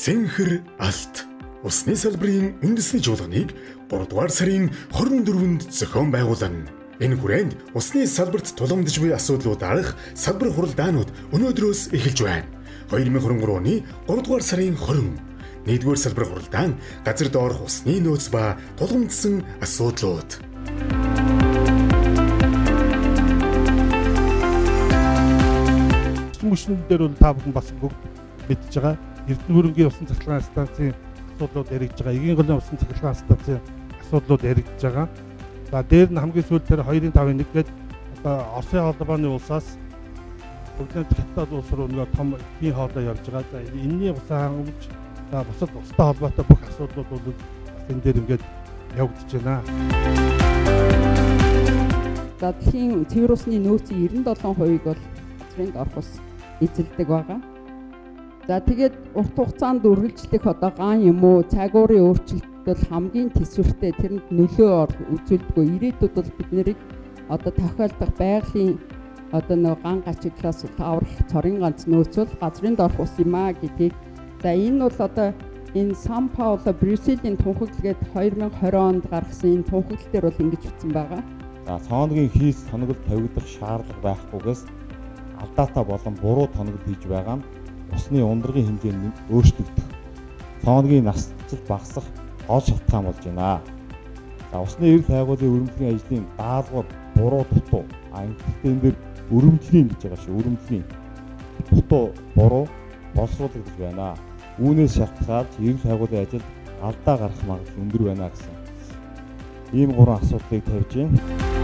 Цэнхэр алт. Усны салбарын үндэсний чуулганыг 3 дугаар сарын 24-нд зохион байгуулна. Энэ хүрээнд усны салбарт тулгамдж буй асуудлууд арах салбар хуралдаанууд өнөөдрөөс эхэлж байна. 2023 оны 3 дугаар сарын 20. 1-р салбар хуралдаан газар доорх усны нөөц ба тулгамдсан асуудлууд. Мөшнүүд дээр бол та бүхэн бас бүгд мэдж байгаа. Эрдэнэ хөрөнгийн усан цахилгаан станцын асуудлууд яригдж байгаа. Эгийн голын усан цахилгаан станцын асуудлууд яригдж байгаа. За дээр нь хамгийн сүүлд тэр 2.5-1 гээд одоо Оросын холбооны улсаас бүгд хятад улс руу нэг том хийн хоолой явж байгаа. За энэний усаа хангамж за бусад устай холбоотой бүх асуудлууд бол бас энэ дээр ингээд явагдаж байна. За дэлхийн цэвэр усны нөөцийн 97%-ийг бол газрын доорх ус эзэлдэг байгаа. За тэгээд урт хугацаанд үргэлжлэх одоо гаан юм уу цаагуурын өөрчлөлтөд хамгийн төсвөртэй тэрэнд нөлөө үзүүлдэггүй. Ирээдүйд бол бид нарыг одоо тохиолдох байгалийн одоо нэг ган гачиглаас аврах цорын ганц нөөц бол газрын доорх ус юм а гэдгийг. За энэ бол одоо энэ Сан Пауло Брюсселийн тунхаглалгээд 2020 онд гаргасан энэ тунхаглал дээр бол ингэж бичсэн байгаа. За цооногийн хийс тоноглол тавигдах шаардлага байхгүйгээс алдаатай болон буруу тоноглол хийж байгаа нь усны ундрагын хэмжээ нь өөрчлөгдөх, цооногийн насжилт багасах гол шалтгаан болж байна. За усны эрэг хайгуулын өрөмжлөгийн ажлын даалгавар буруу дутуу. Энэ дээр өрөмжлөгийн гэж байгаа шүү. Өрөмжлөгийн дутуу буруу боловсруулагдаж байна. Үүнээс шалтгаалж эрэг хайгуулын ажилд алдаа гарах магадлал өндөр байна гэсэн ийм 3 асуудлыг тавьж байна.